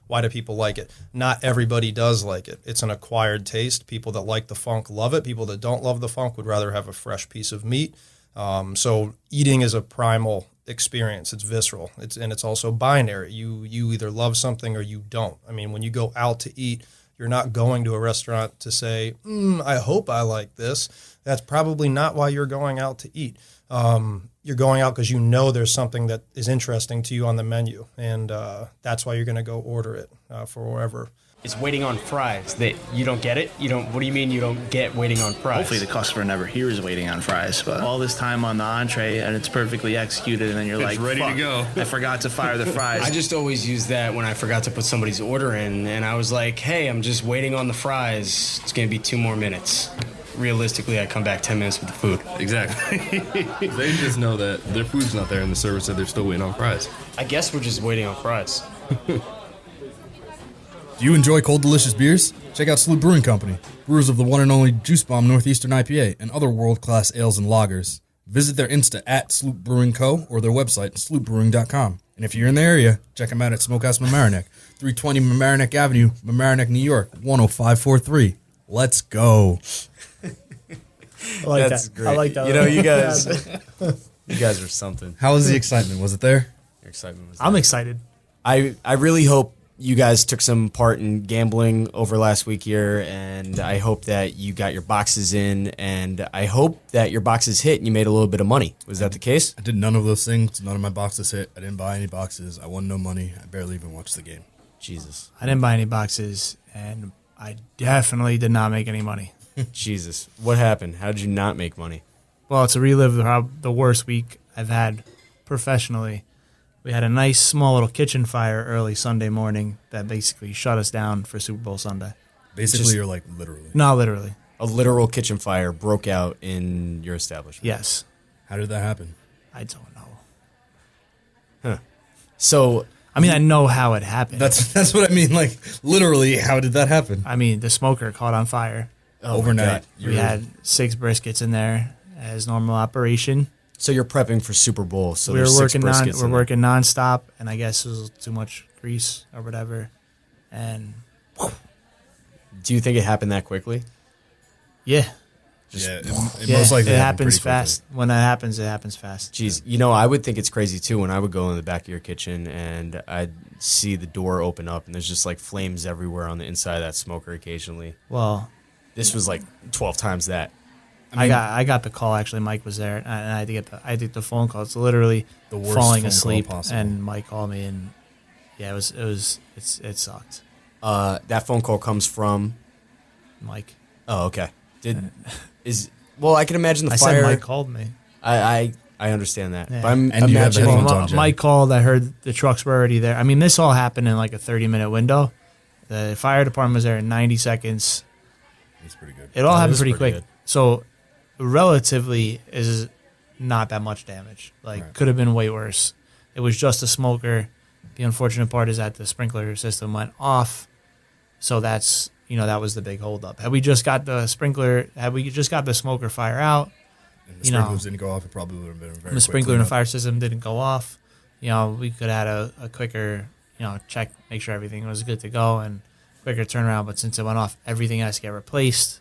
Why do people like it? Not everybody does like it. It's an acquired taste. People that like the funk love it. People that don't love the funk would rather have a fresh piece of meat. So eating is a primal experience. It's visceral. It's also binary. You either love something or you don't. I mean, when you go out to eat, you're not going to a restaurant to say, I hope I like this. That's probably not why you're going out to eat. You're going out because you know there's something that is interesting to you on the menu, and that's why you're going to go order it for wherever. It's waiting on fries. That you don't get it? What do you mean you don't get waiting on fries? Hopefully the customer never hears waiting on fries, but all this time on the entree and it's perfectly executed, and then you're like, ready to go. I forgot to fire the fries. I just always use that when I forgot to put somebody's order in, and I was like, hey, I'm just waiting on the fries. It's going to be 2 more minutes. Realistically, I come back 10 minutes with the food. Exactly. They just know that their food's not there and the server said they're still waiting on fries. I guess we're just waiting on fries. Do you enjoy cold, delicious beers? Check out Sloop Brewing Company, brewers of the one and only Juice Bomb Northeastern IPA and other world-class ales and lagers. Visit their Insta at Sloop Brewing Co. or their website, sloopbrewing.com. And if you're in the area, check them out at Smokehouse Mamaroneck, 320 Mamaroneck Avenue, Mamaroneck, New York, 10543. Let's go. I like That's that. great. I like that. You know, you guys are something. How was the excitement? Was it there? Your excitement was I'm there. excited. I really hope you guys took some part in gambling over last week here, and I hope that you got your boxes in, and I hope that your boxes hit and you made a little bit of money. Was that the case? I did none of those things. None of my boxes hit. I didn't buy any boxes. I won no money. I barely even watched the game. Jesus. I didn't buy any boxes, and I definitely did not make any money. Jesus. What happened? How did you not make money? Well, to relive the worst week I've had professionally, we had a nice small little kitchen fire early Sunday morning that basically shut us down for Super Bowl Sunday. Basically, you're like literally. No, literally. A literal kitchen fire broke out in your establishment. Yes. How did that happen? I don't know. Huh. So, I mean, I know how it happened. That's what I mean. Like, literally, how did that happen? I mean, the smoker caught on fire. Overnight. We had 6 briskets in there as normal operation. So you're prepping for Super Bowl. So we're there's 6 working briskets in there. working nonstop, and I guess it was too much grease or whatever. And Do you think it happened that quickly? yeah, It yeah, most likely it happened happens pretty fast. When that happens, it happens fast. Jeez, you know, I would think it's crazy too when I would go in the back of your kitchen and I'd see the door open up and there's just like flames everywhere on the inside of that smoker occasionally. Well, This was like 12 times that. I got the call. Actually, Mike was there, and I had to get the phone call. It's literally The worst falling phone call asleep, possible. and Mike called me, and yeah, it sucked. That phone call comes from. Mike. Oh, okay. Well, I can imagine the I fire. said Mike called me. I understand that. Yeah. But I'm And you have the imagining. headphones on, Jay. Mike called. I heard the trucks were already there. I mean, this all happened in like a 30-minute window. The fire department was there in 90 seconds. It's pretty good. It all That happened is pretty pretty quick. good. So, relatively, is not that much damage. Like, Right. could have been way worse. It was just a smoker. The unfortunate part is that the sprinkler system went off. So that's, that was the big holdup. Had we just got the smoker fire out, And the sprinklers didn't go off, it probably would have been a very the sprinkler in the quick fire system didn't go off, we could have had a quicker, check, make sure everything was good to go and quicker turnaround. But since it went off, everything has to get replaced.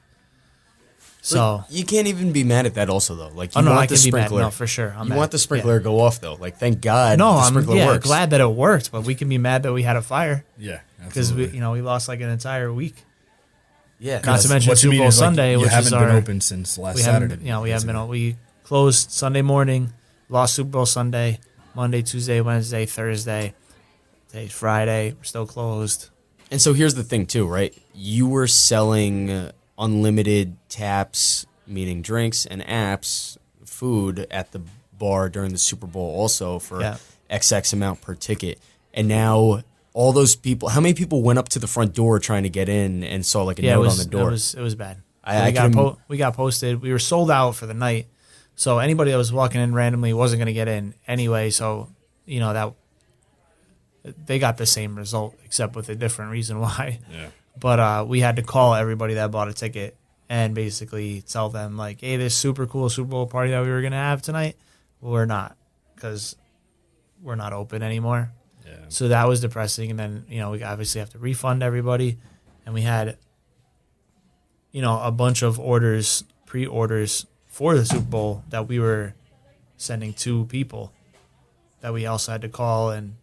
So You can't even be mad at that also, though. Like, you I want the can be mad. sprinkler. No, for sure. I'm You mad. want the sprinkler to go off, though. Like, thank God No, the I'm sprinkler works. glad that it worked, but we can be mad that we had a fire Yeah, because absolutely. we lost like an entire week. Yeah. Not to mention What you Super mean Bowl is, like, Sunday, you which haven't is been our open since last we Saturday. haven't. We closed Sunday morning, lost Super Bowl Sunday, Monday, Tuesday, Wednesday, Thursday. Today's Friday. We're still closed. And so here's the thing, too, right? You were selling unlimited taps, meaning drinks and apps, food at the bar during the Super Bowl also for XX amount per ticket. And now all those people, how many people went up to the front door trying to get in and saw like a note on the door? It was bad. We got posted. We were sold out for the night. So anybody that was walking in randomly wasn't going to get in anyway. So, that they got the same result except with a different reason why. Yeah. But we had to call everybody that bought a ticket and basically tell them, like, hey, this super cool Super Bowl party that we were going to have tonight, we're not, because we're not open anymore. Yeah. So that was depressing. And then, we obviously have to refund everybody. And we had, a bunch of orders, pre-orders for the Super Bowl that we were sending to people that we also had to call and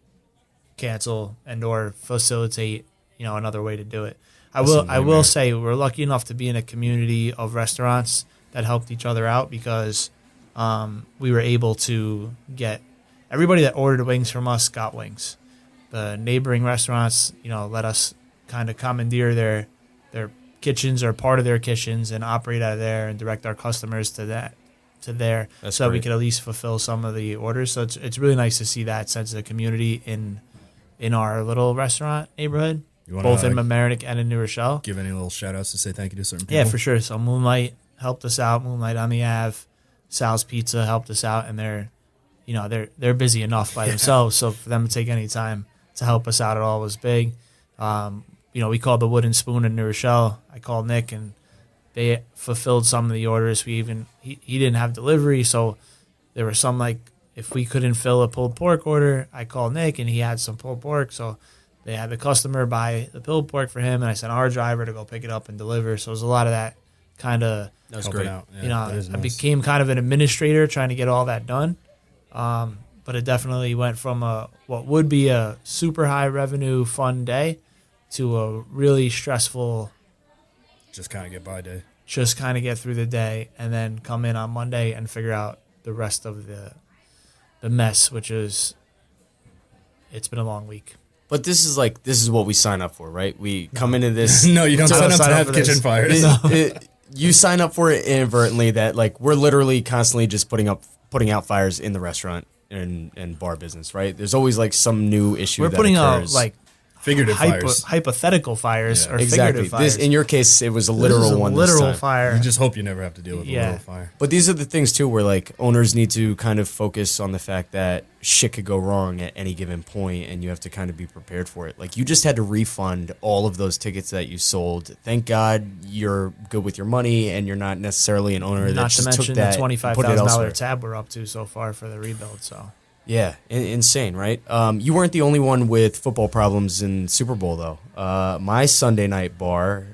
cancel and or facilitate, another way to do it. I will say we're lucky enough to be in a community of restaurants that helped each other out because we were able to get everybody that ordered wings from us got wings. The neighboring restaurants, let us kind of commandeer their kitchens or part of their kitchens and operate out of there and direct our customers to there. That's so that we great. could at least fulfill some of the orders. So it's really nice to see that sense of the community in our little restaurant neighborhood, both in Mamaroneck and in New Rochelle. Give any little shout outs to say thank you to certain people? Yeah, for sure. So Moonlight helped us out. Moonlight on the Ave, Sal's Pizza helped us out, and they're busy enough by themselves. So for them to take any time to help us out at all was big. We called the Wooden Spoon in New Rochelle. I called Nick, and they fulfilled some of the orders. He didn't have delivery, so there were some if we couldn't fill a pulled pork order, I called Nick, and he had some pulled pork, so they had the customer buy the pulled pork for him, and I sent our driver to go pick it up and deliver. So it was a lot of that kind of. That was Helping great. out. Yeah, that is I nice. became kind of an administrator trying to get all that done. But it definitely went from what would be a super high revenue fun day to a really stressful, Just kind of get by day. just kind of get through the day and then come in on Monday and figure out the rest of the mess, which is, it's been a long week. But this is what we sign up for, right? We come into this. No, you don't sign up to sign up have for kitchen this. fires. You sign up for it inadvertently. That we're literally constantly just putting out fires in the restaurant and bar business, right? There's always some new issue. We're that putting out occurs. Figurative fires. hypothetical fires Yeah. or Exactly. figurative fires. In your case, it was a This literal is a one. literal this time. fire. You just hope you never have to deal with a Yeah. little fire. But these are the things too, where owners need to kind of focus on the fact that shit could go wrong at any given point, and you have to kind of be prepared for it. You just had to refund all of those tickets that you sold. Thank God you're good with your money, and you're not necessarily an owner that Not to just took mention that the and put it $25,000 elsewhere. tab we're up to so far for the rebuild. So Yeah, insane, right? You weren't the only one with football problems in Super Bowl, though. My Sunday night bar,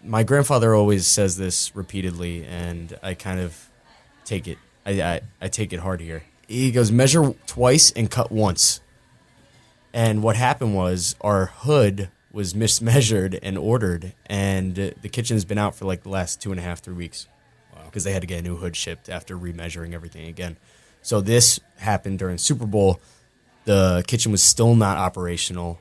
my grandfather always says this repeatedly, and I kind of take it. I take it hard here. He goes, measure twice and cut once. And what happened was our hood was mismeasured and ordered, and the kitchen's been out for the last 2.5, 3 weeks. Wow. Because they had to get a new hood shipped after remeasuring everything again. So this happened during Super Bowl. The kitchen was still not operational.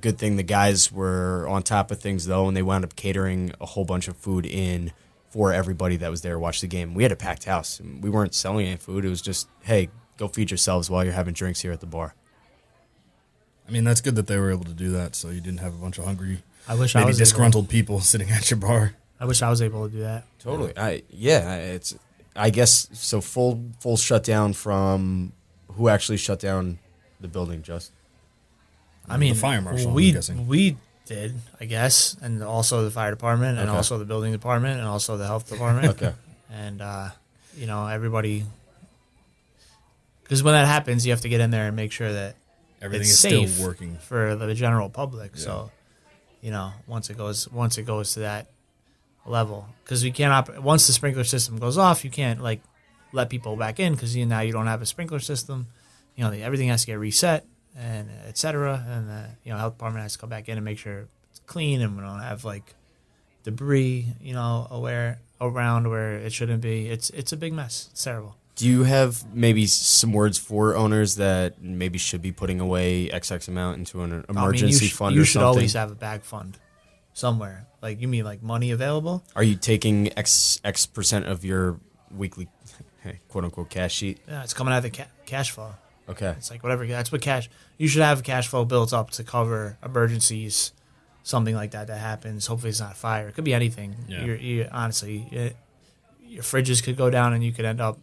Good thing the guys were on top of things, though, and they wound up catering a whole bunch of food in for everybody that was there to watch the game. We had a packed house. We weren't selling any food. It was just, hey, go feed yourselves while you're having drinks here at the bar. I mean, that's good that they were able to do that, so you didn't have a bunch of hungry, I wish I maybe was disgruntled people sitting at your bar. I wish I was able to do that. Totally. I guess so. Full shutdown from who actually shut down the building? Just I mean, the fire marshal, I'm We guessing. we did, I guess, and also the fire department, and Okay. also the building department, and also the health department. Okay. And everybody, because when that happens, you have to get in there and make sure that Everything it's is safe still working. for the general public. So, once it goes to that level, because we can't once the sprinkler system goes off, you can't let people back in because now you don't have a sprinkler system. Everything has to get reset and et cetera, and the health department has to come back in and make sure it's clean and we don't have debris around where it shouldn't be. It's a big mess. It's terrible. do you have maybe some words for owners that maybe should be putting away XX amount into an emergency fund you or should something? always have a bag fund somewhere. You mean money available? Are you taking X percent of your weekly, quote unquote, cash sheet? Yeah, it's coming out of the cash flow. Okay. It's whatever. That's what cash. You should have cash flow built up to cover emergencies, something like that happens. Hopefully, it's not fire. It could be anything. Yeah. Honestly, your fridges could go down, and you could end up,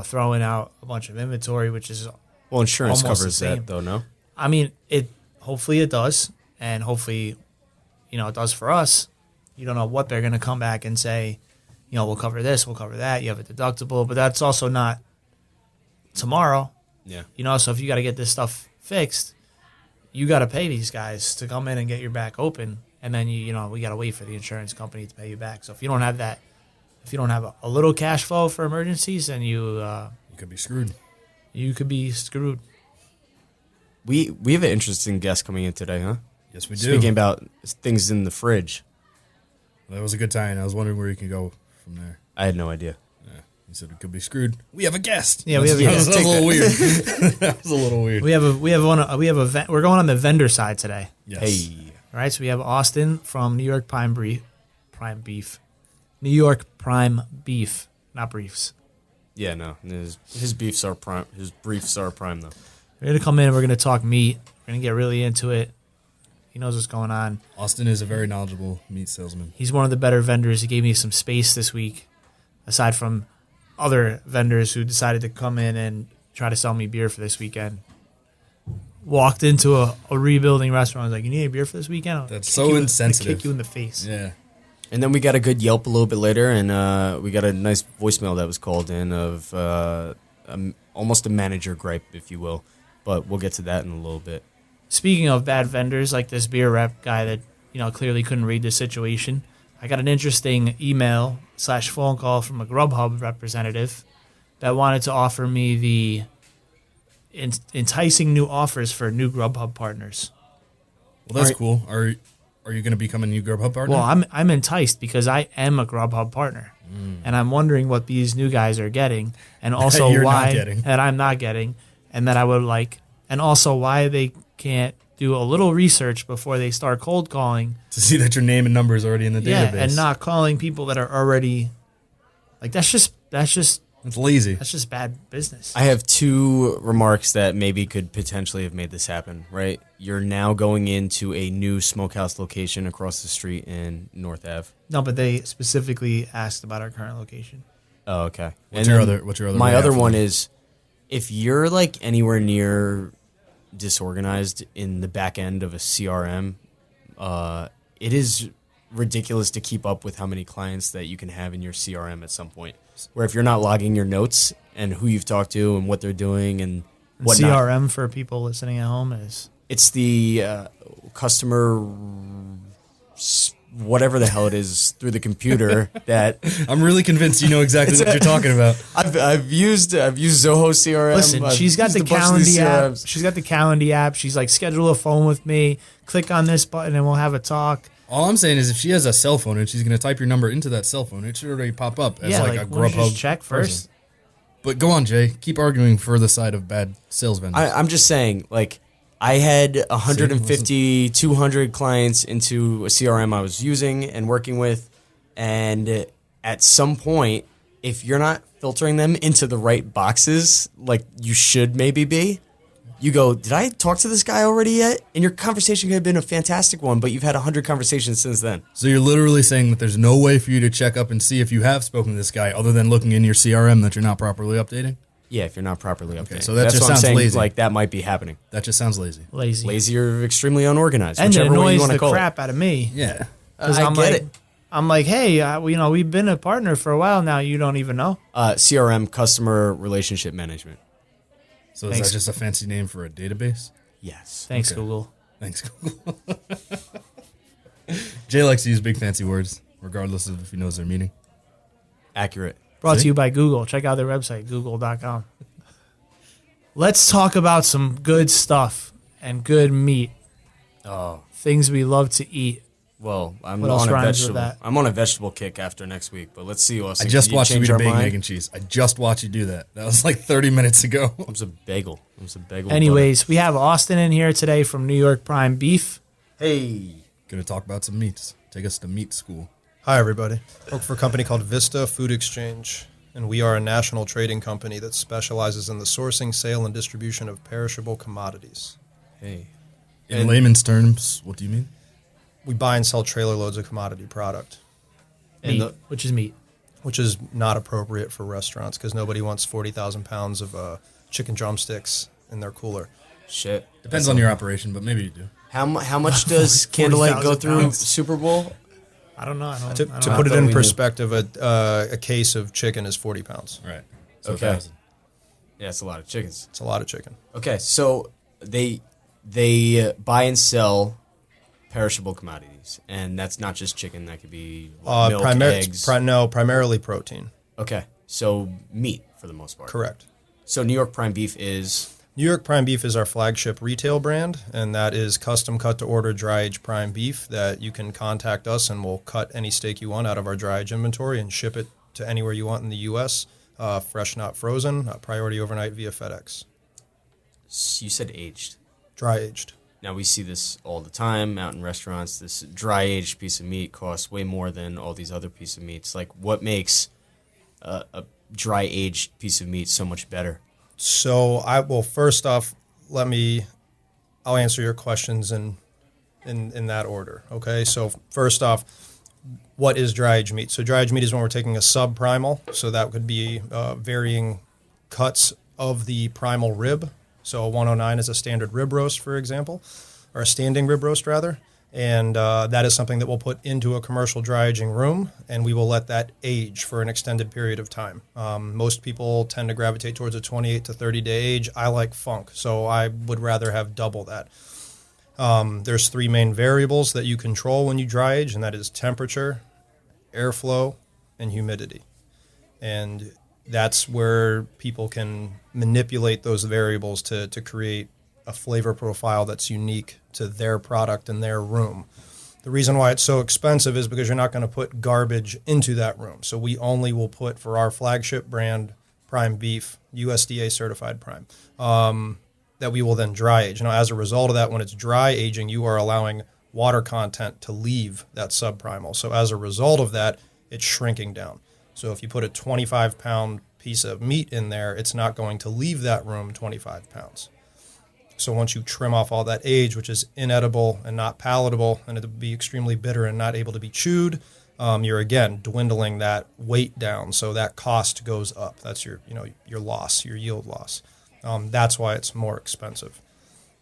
throwing out a bunch of inventory, which is. Well, insurance Almost the covers same. that, though, no? I mean, it. Hopefully, it does, and hopefully, it does for us. You don't know what they're going to come back and say. We'll cover this, we'll cover that. You have a deductible, but that's also not tomorrow. Yeah. So if you got to get this stuff fixed, you got to pay these guys to come in and get your back open, and then we got to wait for the insurance company to pay you back. So if you don't have that, if you don't have a little cash flow for emergencies, then you could be screwed. You could be screwed. We have an interesting guest coming in today, huh? Yes, we do. Speaking about things in the fridge. Well, that was a good tie-in. I was wondering where you can go from there. I had no idea. Yeah, he said we could be screwed. We have a guest. Yeah, we have a guest. That was a little weird. That was a little weird. We're going on the vendor side today. Yes. Hey. All right, so we have Austin from New York Prime Beef. New York Prime Beef, not briefs. Yeah, no. His beefs are prime. His briefs are prime, though. We're going to come in and we're going to talk meat. We're going to get really into it. He knows what's going on. Austin is a very knowledgeable meat salesman. He's one of the better vendors. He gave me some space this week, aside from other vendors who decided to come in and try to sell me beer for this weekend. Walked into a rebuilding restaurant. I was like, you need a beer for this weekend? That's so insensitive. Kick you in the face. Yeah. And then we got a good Yelp a little bit later, and we got a nice voicemail that was called in of almost a manager gripe, if you will. But we'll get to that in a little bit. Speaking of bad vendors, like this beer rep guy that clearly couldn't read the situation, I got an interesting email / phone call from a Grubhub representative that wanted to offer me the enticing new offers for new Grubhub partners. Well, that's cool. Are you going to become a new Grubhub partner? Well, I'm enticed because I am a Grubhub partner, and I'm wondering what these new guys are getting, and also why that I'm not getting, and that I would like, and also why they can't do a little research before they start cold calling to see that your name and number is already in the database. Yeah, and not calling people that are already like that's just it's lazy. That's just bad business. I have two remarks that maybe could potentially have made this happen, right? You're now going into a new smokehouse location across the street in North Ave. No, but they specifically asked about our current location. Oh, okay. What's your other? My other one is, if you're like anywhere near disorganized in the back end of a CRM, it is ridiculous to keep up with how many clients that you can have in your CRM at some point. Where if you're not logging your notes and who you've talked to and what they're doing and whatnot. CRM for people listening at home is? It's the customer, whatever the hell it is, through the computer that... I'm really convinced you know exactly what you're talking about. I've used Zoho CRM. Listen, she's got the Calendly app. She's got the Calendly app. She's like, schedule a phone with me. Click on this button and we'll have a talk. All I'm saying is if she has a cell phone and she's going to type your number into that cell phone, it should already pop up as like a Grubhub just check first. person. But go on, Jay. Keep arguing for the side of bad sales vendors. I'm just saying, like, I had 150, 200 clients into a CRM I was using and working with, and at some point, if you're not filtering them into the right boxes, like you should maybe be, you go, did I talk to this guy already yet? And your conversation could have been a fantastic one, but you've had 100 conversations since then. So you're literally saying that there's no way for you to check up and see if you have spoken to this guy other than looking in your CRM that you're not properly updating? Yeah, if you're not properly updating. Okay, so that That's just what I'm sounds saying, lazy. like, that might be happening. That just sounds lazy. Lazy or extremely unorganized, And it whichever way you annoys want to the call crap it. out of me. Yeah. Because I get it. I'm like, hey, we've been a partner for a while now. You don't even know? CRM, customer relationship management. So is that just a fancy name for a database? Yes. Thanks, Okay. Google. Thanks, Google. Jay likes to use big fancy words, regardless of if he knows their meaning. Accurate. Brought See? to you by Google. Check out their website, google.com. Let's talk about some good stuff and good meat. Oh. Things we love to eat. Well, I'm What else on a rhymes with vegetable. that? I'm on a vegetable kick after next week, but let's see. Austin, I just can you watched you change eat a our bacon, mind? egg, and cheese. I just watched you do that. That was like 30 minutes ago. I'm some bagel. Anyways, we have Austin in here today from New York Prime Beef. Hey. Gonna talk about some meats. Take us to meat school. Hi, everybody. I work for a company called Vista Food Exchange, and we are a national trading company that specializes in the sourcing, sale, and distribution of perishable commodities. Hey. In layman's terms, what do you mean? We buy and sell trailer loads of commodity product, Meat, which is meat. which is not appropriate for restaurants because nobody wants 40,000 pounds of chicken drumsticks in their cooler. Shit. Depends on your operation, but maybe you do. How much does Candlelight go 40,000 through pounds. Super Bowl? I don't know. To I put don't it thought in we knew. perspective, a case of chicken is 40 pounds. Right. So Okay. 1,000. Yeah, it's a lot of chickens. It's a lot of chicken. Okay, so they buy and sell perishable commodities, and that's not just chicken. That could be milk, eggs. Primarily protein. Okay, so meat for the most part. Correct. So New York Prime Beef is New York Prime Beef is our flagship retail brand, and that is custom cut to order dry aged prime beef that you can contact us and we'll cut any steak you want out of our dry age inventory and ship it to anywhere you want in the U.S. Fresh, not frozen, priority overnight via FedEx. You said aged. Dry aged. Now we see this all the time out in restaurants. This dry aged piece of meat costs way more than all these other pieces of meats. Like, what makes a dry aged piece of meat so much better? So first off, I'll answer your questions in that order. Okay. So first off, what is dry aged meat? So dry aged meat is when we're taking a sub-primal. So that could be varying cuts of the primal rib. So a 109 is a standard rib roast, for example, or a standing rib roast rather. And that is something that we'll put into a commercial dry aging room, and we will let that age for an extended period of time. Most people tend to gravitate towards a 28 to 30-day age. I like funk, so I would rather have double that. There's three main variables that you control when you dry age, and that is temperature, airflow, and humidity. And that's where people can manipulate those variables to create a flavor profile that's unique to their product and their room. The reason why it's so expensive is because you're not going to put garbage into that room. So we only will put, for our flagship brand, prime beef, USDA certified prime, that we will then dry age. Now, as a result of that, when it's dry aging, you are allowing water content to leave that subprimal. So as a result of that, it's shrinking down. So if you put a 25-pound piece of meat in there, it's not going to leave that room 25 pounds. So once you trim off all that age, which is inedible and not palatable, and it'll be extremely bitter and not able to be chewed, you're again dwindling that weight down. So that cost goes up. That's your loss, your yield loss. That's why it's more expensive.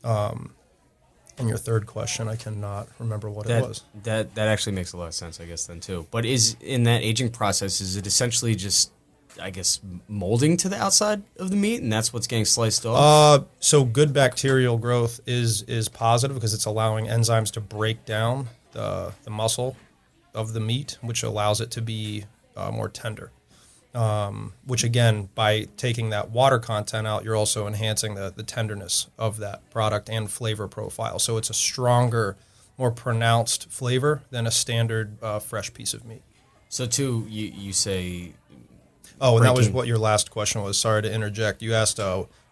And your third question, I cannot remember what it was. That actually makes a lot of sense, I guess, then too. But is in that aging process, is it essentially just, I guess, molding to the outside of the meat, and that's what's getting sliced off? So good bacterial growth is positive because it's allowing enzymes to break down the muscle of the meat, which allows it to be more tender. Which again, by taking that water content out, you're also enhancing the tenderness of that product and flavor profile. So it's a stronger, more pronounced flavor than a standard fresh piece of meat. So too, you say... Oh, and that was what your last question was. Sorry to interject. You asked,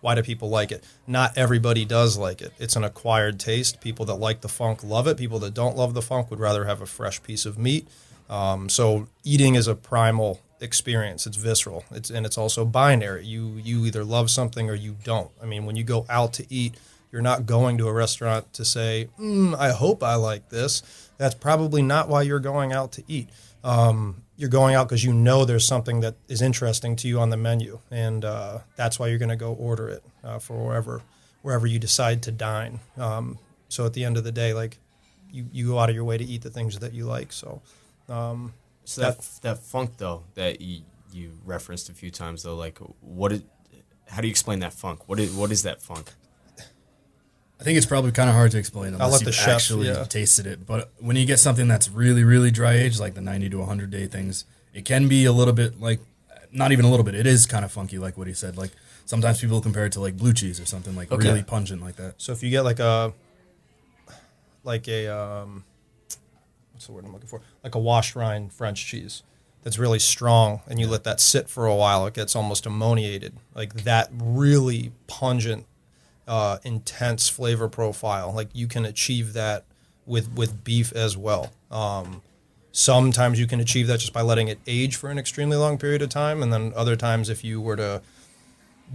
why do people like it? Not everybody does like it. It's an acquired taste. People that like the funk love it. People that don't love the funk would rather have a fresh piece of meat. So eating is a primal experience. It's visceral. It's also binary. You either love something or you don't. I mean, when you go out to eat, you're not going to a restaurant to say, I hope I like this. That's probably not why you're going out to eat. You're going out because you know there's something that is interesting to you on the menu, and that's why you're going to go order it for wherever you decide to dine. So at the end of the day, like you go out of your way to eat the things that you like. So that funk though that you referenced a few times though, like how do you explain that funk? What is that funk? I think it's probably kind of hard to explain unless you've actually tasted it. But when you get something that's really, really dry aged, like the 90 to 100 day things, it can be a little bit like, not even a little bit, it is kind of funky, like what he said. Like sometimes people compare it to like blue cheese or something like really pungent like that. So if you get like a what's the word I'm looking for? Like a washed rind French cheese that's really strong, and you let that sit for a while, it gets almost ammoniated. Like that really pungent, intense flavor profile. Like you can achieve that with beef as well. Sometimes you can achieve that just by letting it age for an extremely long period of time, and then other times if you were to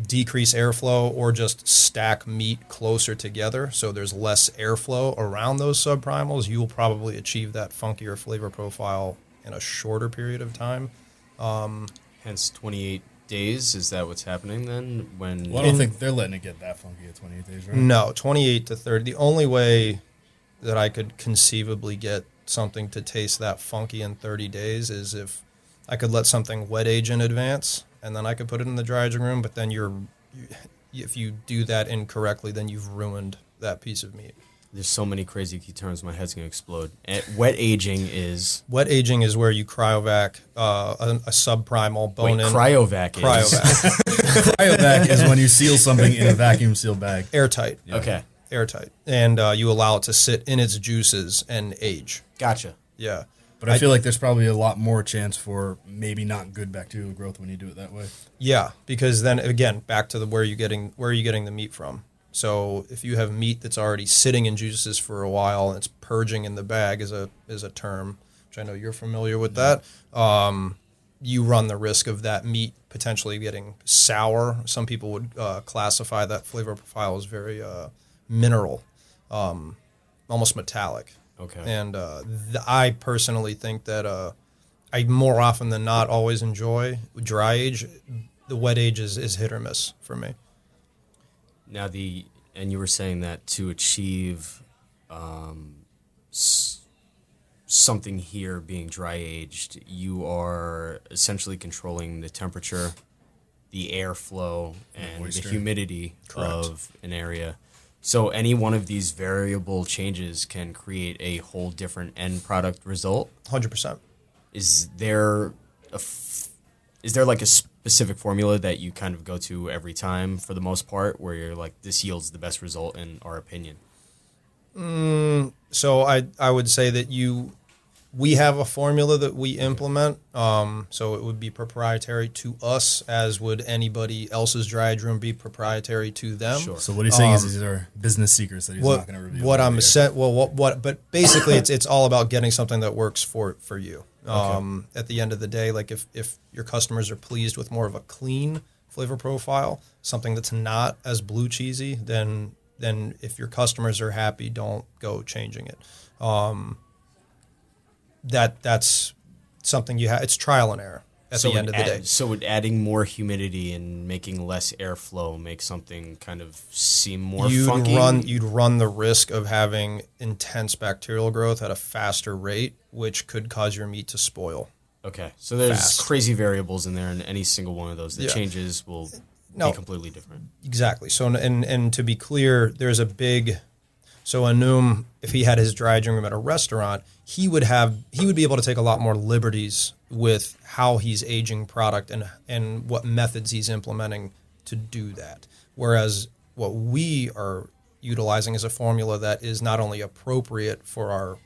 decrease airflow or just stack meat closer together so there's less airflow around those subprimals, you will probably achieve that funkier flavor profile in a shorter period of time. Hence 28 days. Is that what's happening then? I don't think they're letting it get that funky at 28 days, right? No, 28 to 30. The only way that I could conceivably get something to taste that funky in 30 days is if I could let something wet age in advance, and then I could put it in the dry aging room, but then if you do that incorrectly, then you've ruined that piece of meat. There's so many crazy key terms, my head's going to explode. Wet aging is... Wet aging is where you cryovac a subprimal bone-in. Cryovac is... Cryovac. Cryovac is when you seal something in a vacuum seal bag. Airtight. Yeah. Okay. Airtight. And you allow it to sit in its juices and age. Gotcha. Yeah. But I feel like there's probably a lot more chance for maybe not good bacterial growth when you do it that way. Yeah, because then again, back to where are you getting the meat from? So if you have meat that's already sitting in juices for a while and it's purging in the bag is a term, which I know you're familiar with that. You run the risk of that meat potentially getting sour. Some people would classify that flavor profile as very mineral, almost metallic. Okay. And I personally think that I more often than not always enjoy dry age. The wet age is hit or miss for me. Now and you were saying that to achieve something here being dry aged, you are essentially controlling the temperature, the airflow, and the humidity of an area. So any one of these variable changes can create a whole different end product result. 100%. Is there like a specific formula that you kind of go to every time for the most part, where you're like, this yields the best result in our opinion? So I would say that we have a formula that we implement. So it would be proprietary to us, as would anybody else's dry age room be proprietary to them. Sure. So what he's saying is these are business secrets that he's not going to reveal. But basically it's all about getting something that works for you. At the end of the day, like if your customers are pleased with more of a clean flavor profile, something that's not as blue cheesy, then if your customers are happy, don't go changing it. That's something it's trial and error at the end of the day. So would adding more humidity and making less airflow make something kind of seem more funky? You'd run the risk of having intense bacterial growth at a faster rate, which could cause your meat to spoil. Okay, so there's fast. Crazy variables in there, and any single one of those, the changes will be completely different. Exactly. So, and to be clear, there's a big... So Anum, if he had his dry aging room at a restaurant, he would be able to take a lot more liberties with how he's aging product and what methods he's implementing to do that. Whereas what we are utilizing is a formula that is not only appropriate for our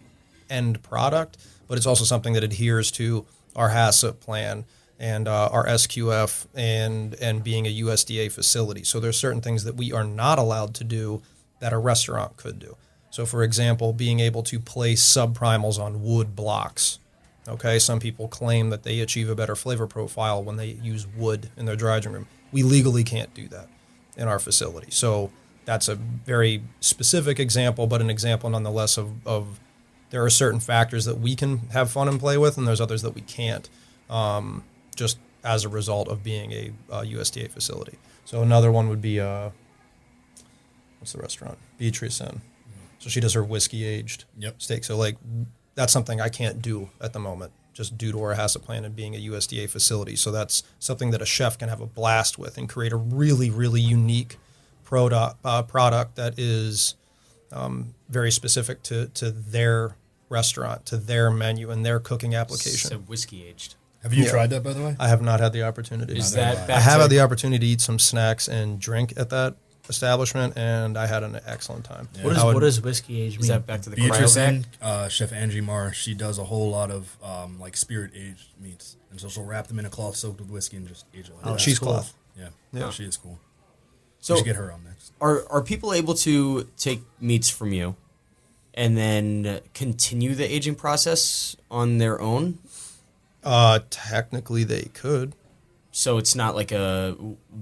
end product, but it's also something that adheres to our HACCP plan and our SQF and being a USDA facility. So there's certain things that we are not allowed to do that a restaurant could do. So, for example, being able to place subprimals on wood blocks. Okay, some people claim that they achieve a better flavor profile when they use wood in their dry aging room. We legally can't do that in our facility. So that's a very specific example, but an example nonetheless of there are certain factors that we can have fun and play with, and there's others that we can't, just as a result of being a USDA facility. So another one would be... what's the restaurant? Beatrice Inn. So she does her whiskey aged steak. So like that's something I can't do at the moment, just due to our HACCP plan and being a USDA facility. So that's something that a chef can have a blast with and create a really, really unique product that is very specific to their restaurant, to their menu and their cooking application. So whiskey aged. Have you tried that, by the way? I have not had the opportunity. Is that I have had the opportunity to eat some snacks and drink at that establishment, and I had an excellent time. Yeah. What does whiskey age mean? Is that back to the Beatrice cryovac? Inn, Chef Angie Marr, she does a whole lot of like spirit aged meats, and so she'll wrap them in a cloth soaked with whiskey and just age it like that. Cheesecloth. Yeah, she is cool. So we should get her on next. Are people able to take meats from you and then continue the aging process on their own? Technically, they could. So it's not like It's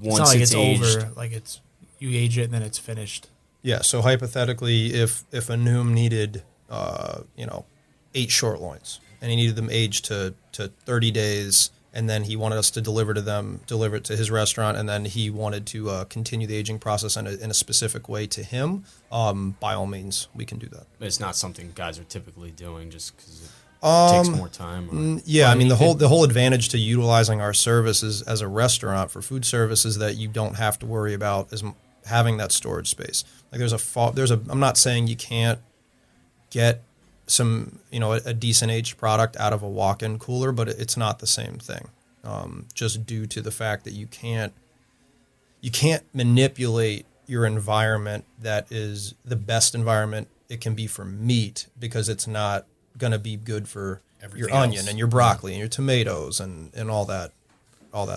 not like it's aged. over, like it's you age it and then it's finished. Yeah. So hypothetically, if a Noom needed, 8 short loins, and he needed them aged to 30 days, and then he wanted us to deliver it to his restaurant, and then he wanted to continue the aging process in a specific way to him, by all means, we can do that. But it's not something guys are typically doing just because. takes more time? Or? Yeah, I mean the whole advantage to utilizing our services as a restaurant for food service is that you don't have to worry about having that storage space. Like I'm not saying you can't get some, a decent aged product out of a walk-in cooler, but it's not the same thing. Just due to the fact that you can't manipulate your environment that is the best environment it can be for meat, because it's not going to be good for your onion and your broccoli and your tomatoes and all that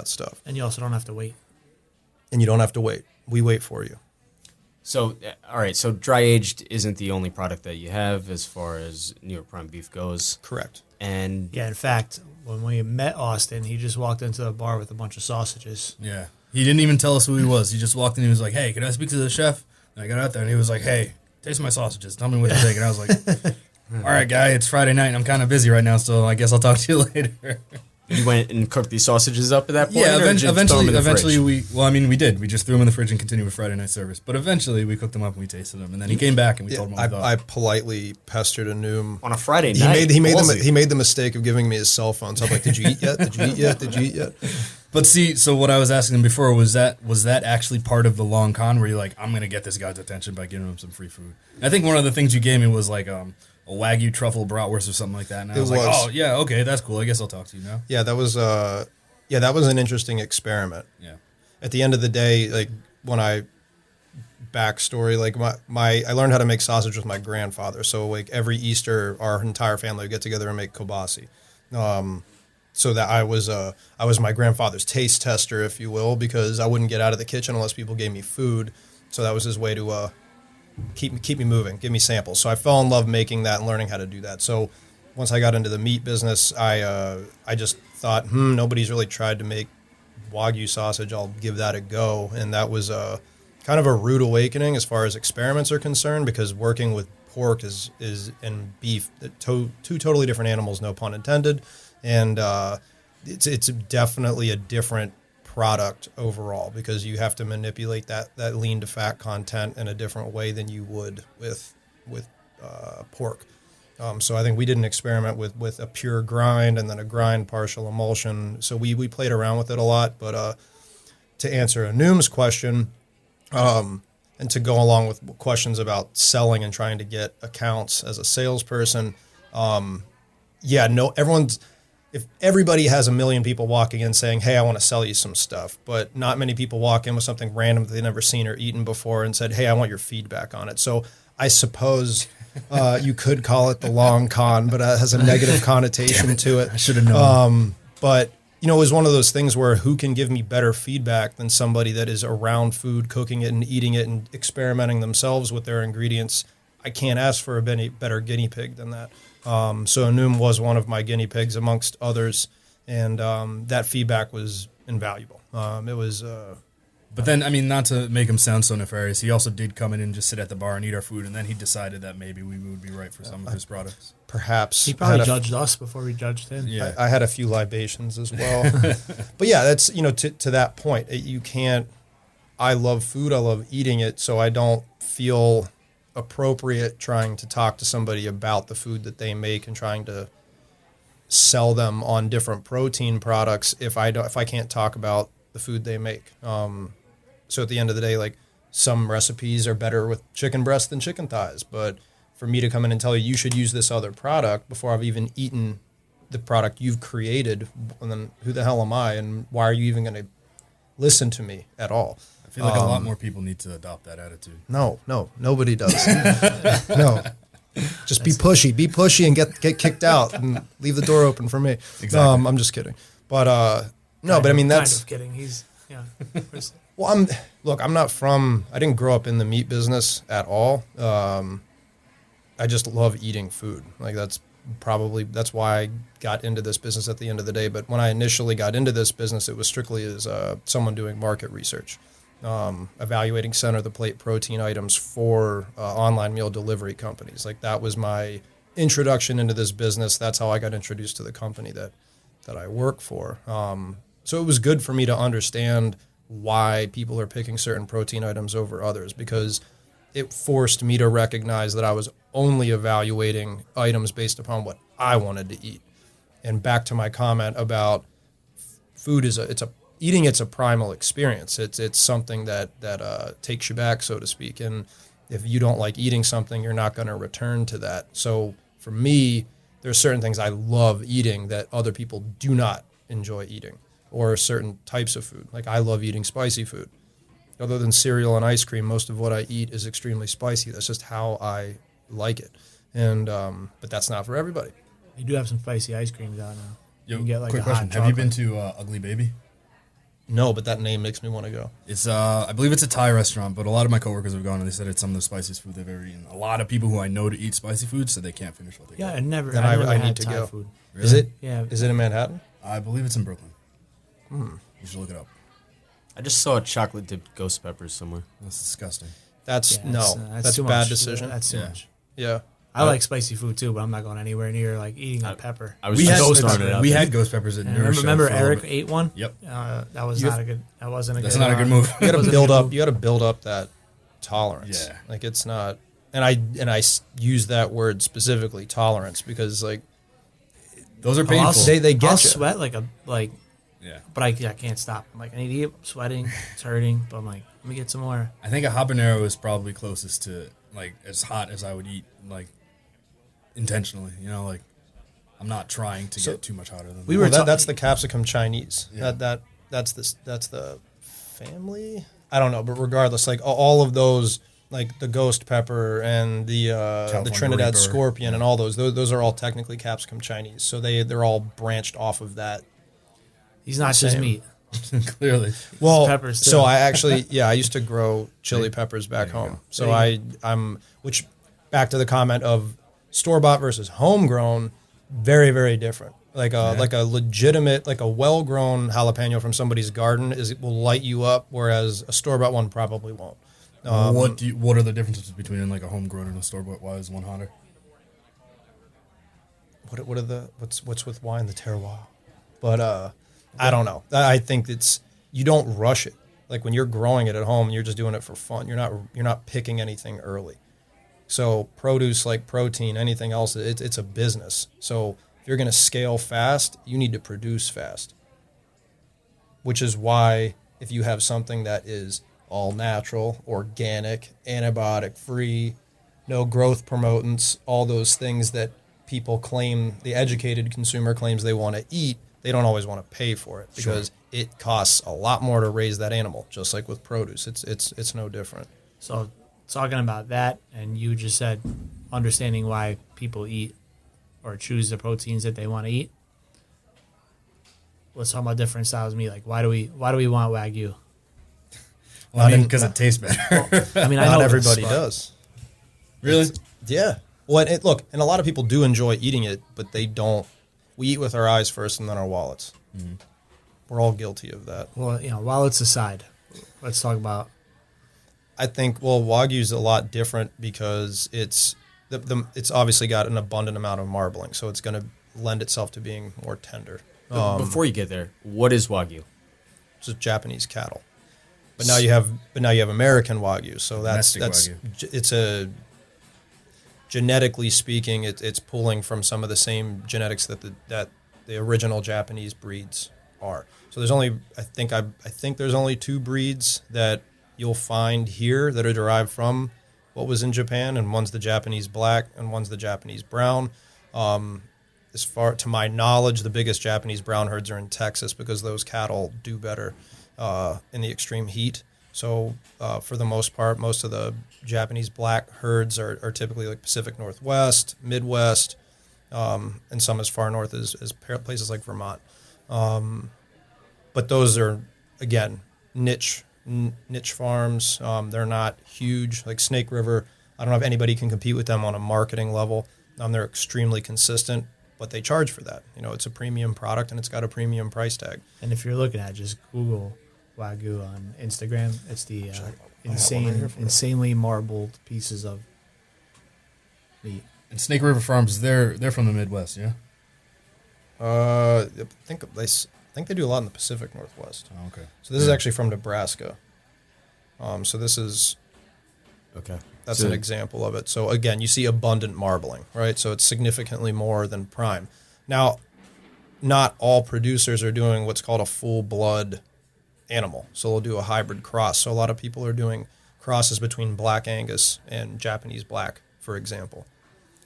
stuff. And you also don't have to wait. And you don't have to wait. We wait for you. So, all right. So dry aged isn't the only product that you have as far as New York prime beef goes. Correct. And yeah, in fact, when we met Austin, he just walked into the bar with a bunch of sausages. Yeah. He didn't even tell us who he was. He just walked in and he was like, "Hey, can I speak to the chef?" And I got out there and he was like, "Hey, taste my sausages. Tell me what you think." And I was like, "All right, guy, it's Friday night and I'm kind of busy right now, so I guess I'll talk to you later." you went and cooked these sausages up at that point? Yeah, or did you throw them in the eventually fridge? we did. We just threw them in the fridge and continued with Friday night service. But eventually we cooked them up and we tasted them. And then he came back and we told him what we thought. I politely pestered Anoom. On a Friday night? He made the mistake of giving me his cell phone. So I'm like, "Did you eat yet? Did you eat yet? Did you eat yet?" But see, so what I was asking him before was that actually part of the long con where you're like, "I'm gonna get this guy's attention by giving him some free food." I think one of the things you gave me was like a Wagyu truffle bratwurst or something like that. And I was like, "Oh yeah, okay, that's cool. I guess I'll talk to you now." Yeah, that was an interesting experiment. Yeah. At the end of the day, like when I backstory, like I learned how to make sausage with my grandfather. So like every Easter, our entire family would get together and make kielbasi. So that I was my grandfather's taste tester, if you will, because I wouldn't get out of the kitchen unless people gave me food. So that was his way to keep me moving, give me samples. So I fell in love making that and learning how to do that. So once I got into the meat business, I just thought, nobody's really tried to make Wagyu sausage. I'll give that a go. And that was kind of a rude awakening as far as experiments are concerned, because working with pork is and beef, two totally different animals, no pun intended. And it's definitely a different product overall, because you have to manipulate that lean to fat content in a different way than you would with pork. So I think we did an experiment with a pure grind and then a grind partial emulsion. So we played around with it a lot. But to answer Anoom's question, and to go along with questions about selling and trying to get accounts as a salesperson, if everybody has a million people walking in saying, "Hey, I want to sell you some stuff," but not many people walk in with something random that they've never seen or eaten before and said, "Hey, I want your feedback on it." So I suppose you could call it the long con, but it has a negative connotation to it. I should have known. But it was one of those things where who can give me better feedback than somebody that is around food, cooking it and eating it and experimenting themselves with their ingredients. I can't ask for a better guinea pig than that. So Anoom was one of my guinea pigs amongst others, and that feedback was invaluable. It was. But then, I mean, not to make him sound so nefarious, he also did come in and just sit at the bar and eat our food, and then he decided that maybe we would be right for some of his products. Perhaps. He probably judged us before we judged him. Yeah. I had a few libations as well. But yeah, that's, to that point, you can't, I love food, I love eating it, so I don't feel appropriate trying to talk to somebody about the food that they make and trying to sell them on different protein products if I can't talk about the food they make. So at the end of the day, like, some recipes are better with chicken breast than chicken thighs, but for me to come in and tell you should use this other product before I've even eaten the product you've created, and then who the hell am I and why are you even going to listen to me at all? I feel like a lot more people need to adopt that attitude. No, nobody does. No. Just be pushy and get kicked out and leave the door open for me. Exactly. I'm just kidding. But no, but I mean, that's kind of kidding. He's well, I'm not I didn't grow up in the meat business at all. I just love eating food. Like that's why I got into this business at the end of the day. But when I initially got into this business, it was strictly as someone doing market research, evaluating center of the plate protein items for online meal delivery companies. Like that was my introduction into this business. That's how I got introduced to the company that I work for. So it was good for me to understand why people are picking certain protein items over others, because it forced me to recognize that I was only evaluating items based upon what I wanted to eat. And back to my comment about food eating. It's a primal experience. It's something that takes you back, so to speak. And if you don't like eating something, you're not going to return to that. So for me, there's certain things I love eating that other people do not enjoy eating, or certain types of food. Like I love eating spicy food. Other than cereal and ice cream, most of what I eat is extremely spicy. That's just how I like it. And but that's not for everybody. You do have some spicy ice creams out now. Yo, You can get like quick a hot question: Have you been chocolate. to Ugly Baby? No, but that name makes me want to go. It's I believe it's a Thai restaurant, but a lot of my coworkers have gone and they said it's some of the spiciest food they've ever eaten. A lot of people who I know to eat spicy food said they can't finish what they Yeah, get. I never. Then I never I had need to Thai go. food. Is it? Yeah. Is it in Manhattan? I believe it's in Brooklyn. You should look it up. I just saw chocolate dipped ghost peppers somewhere. That's disgusting. That's Yeah, that's too a bad much. decision. That's too Yeah. much. Yeah. I like spicy food too, but I'm not going anywhere near like eating a pepper. I was We had, just throwing it out we there. had ghost peppers at And Nurse. remember Eric ate one? Yep. That was You- not a good. That wasn't a That's good. not a good move. You got to Wasn't build a good up. move. You got to build up that tolerance. Yeah. Like it's not. And I use that word specifically, tolerance, because like Those are Oh, I'll painful. they get I'll you. sweat like, Yeah. but I can't stop. I'm like I need to eat. I'm sweating. It's hurting. But I'm like, let me get some more. I think a habanero is probably closest to like as hot as I would eat, like intentionally. You know, like I'm not trying to get too much hotter than We that. were Well, ta- that's the capsicum Chinese. Yeah. That's the family. I don't know, but regardless, like all of those, like the ghost pepper and the California Trinidad Reaper. scorpion and all those are all technically capsicum Chinese. So they're all branched off of that. He's not just Same. meat. Clearly. Well, peppers, too. so I actually, I used to grow chili peppers back There you home. go. So There I'm, which back to the comment of store bought versus homegrown, very, very different. Like a legitimate, like a well grown jalapeno from somebody's garden will light you up, whereas a store bought one probably won't. What are the differences between like a homegrown and a store bought? Why is one hotter? What are what's with wine, the terroir? But I don't know. I think you don't rush it. Like when you're growing it at home, you're just doing it for fun. You're not picking anything early. So produce, like protein, anything else, it's a business. So if you're going to scale fast, you need to produce fast. Which is why if you have something that is all natural, organic, antibiotic free, no growth promotants, all those things that people claim, the educated consumer claims they want to eat, they don't always want to pay for it because it costs a lot more to raise that animal. Just like with produce, it's no different. So talking about that, and you just said understanding why people eat or choose the proteins that they want to eat. Let's talk about different styles of meat. Like why do we want Wagyu? Well, I mean, because it tastes better. I mean, I Not know everybody this, but does. Really? Yeah. Well, look, and a lot of people do enjoy eating it, but they don't. We eat with our eyes first and then our wallets. Mm-hmm. We're all guilty of that. Well, wallets aside, let's talk about. I think, Wagyu's a lot different because it's obviously got an abundant amount of marbling, so it's going to lend itself to being more tender. Before you get there, what is Wagyu? It's just Japanese cattle. But now you have American Wagyu, so Domestic it's a genetically speaking, it's pulling from some of the same genetics that the original Japanese breeds are. So there's only I think there's only two breeds that you'll find here that are derived from what was in Japan, and one's the Japanese black and one's the Japanese brown. As far to my knowledge, the biggest Japanese brown herds are in Texas because those cattle do better in the extreme heat. So for the most part, most of the Japanese black herds are typically like Pacific Northwest, Midwest, and some as far north as places like Vermont. But those are, again, niche farms. They're not huge. Like Snake River, I don't know if anybody can compete with them on a marketing level. They're extremely consistent, but they charge for that. It's a premium product and it's got a premium price tag. And if you're looking at it, just Google Wagyu on Instagram. It's the insanely marbled pieces of meat. And Snake River Farms, they're from the Midwest, yeah? I think they do a lot in the Pacific Northwest. Oh, okay. So this is actually from Nebraska. So this is Okay. That's an example of it. So again, you see abundant marbling, right? So it's significantly more than prime. Now, not all producers are doing what's called a full blood animal. So they'll do a hybrid cross. So a lot of people are doing crosses between Black Angus and Japanese Black, for example.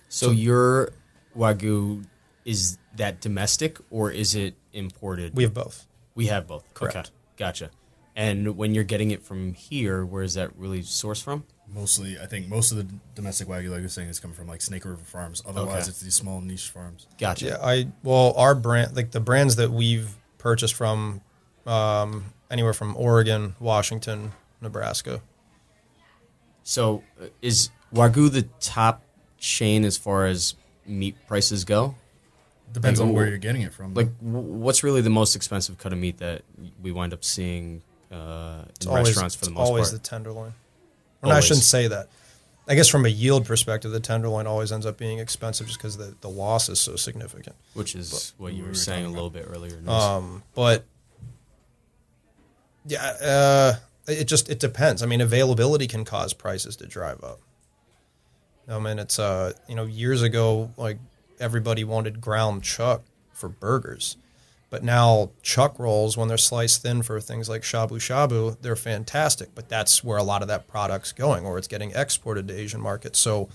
So your Wagyu, is that domestic or is it imported? We have both. We have both. Correct. Okay. Gotcha. And when you're getting it from here, where is that really sourced from? Mostly, I think most of the domestic Wagyu, like you're saying, is coming from like Snake River farms. Otherwise, Okay. it's these small niche farms. Gotcha. Yeah, our brand, like the brands that we've purchased from, anywhere from Oregon, Washington, Nebraska. So is Wagyu the top chain as far as meat prices go? Depends Like, on where you're getting it from. Like, what's really the most expensive cut of meat that we wind up seeing in restaurants for the most always part? the tenderloin. Or no, I Always. shouldn't say that. I guess from a yield perspective, the tenderloin always ends up being expensive just because the loss is so significant. Which is what you we were were saying a talking little bit earlier. But yeah, it depends. I mean, availability can cause prices to drive up. I mean, it's years ago, like everybody wanted ground chuck for burgers, but now chuck rolls, when they're sliced thin for things like shabu shabu, they're fantastic. But that's where a lot of that product's going, or it's getting exported to Asian markets. So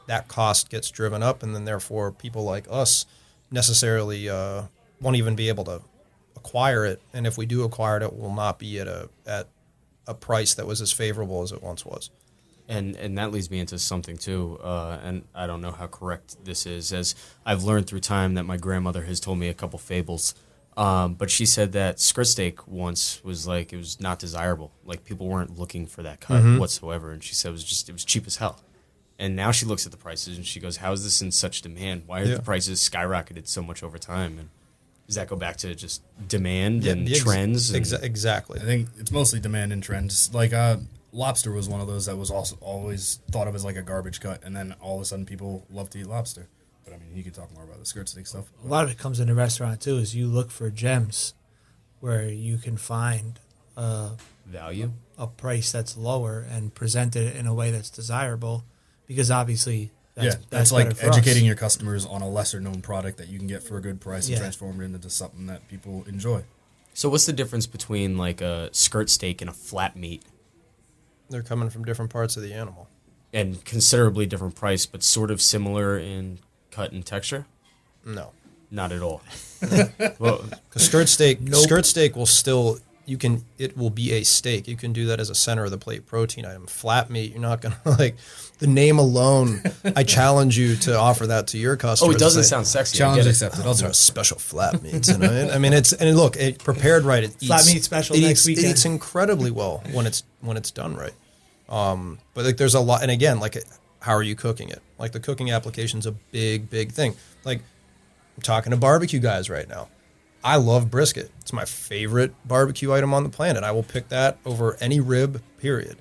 that cost gets driven up, and then therefore people like us necessarily won't even be able to acquire it. And if we do acquire it, it will not be at a price that was as favorable as it once was. And that leads me into something too, and I don't know how correct this is, as I've learned through time that my grandmother has told me a couple fables. But she said that skirt steak once was like, it was not desirable. Like people weren't looking for that cut whatsoever. And she said it was cheap as hell. And now she looks at the prices and she goes, how is this in such demand? Why are the prices skyrocketed so much over time? And does that go back to just demand and trends? Exactly. I think it's mostly demand and trends. Like lobster was one of those that was also always thought of as like a garbage cut, and then all of a sudden people love to eat lobster. But I mean, you could talk more about the skirt steak stuff. A lot of it comes in the restaurant too. Is you look for gems where you can find Value? a price that's lower and present it in a way that's desirable, because obviously that's like better for us. educating your customers on a lesser known product that you can get for a good price and Yeah. transform it into something that people enjoy. So what's the difference between like a skirt steak and a flat meat? They're coming from different parts of the animal. And considerably different price, but sort of similar in cut and texture? No. Not at all. Well, Because skirt steak will still, it will be a steak. You can do that as a center of the plate protein item. Flat meat, you're not going to, like, the name alone, I challenge you to offer that to your customers. it doesn't Say, sound sexy. I Challenge get it. accepted. I'll Those do are it. special flat meats. You know? I mean, look, prepared right. It Flat eats, meat special it next eats, weekend. It eats incredibly well when it's done right. But like, there's a lot, and again, like, how are you cooking it? Like, the cooking application's a big thing. Like, I'm talking to barbecue guys right now. I love brisket. It's my favorite barbecue item on the planet. I will pick that over any rib, period.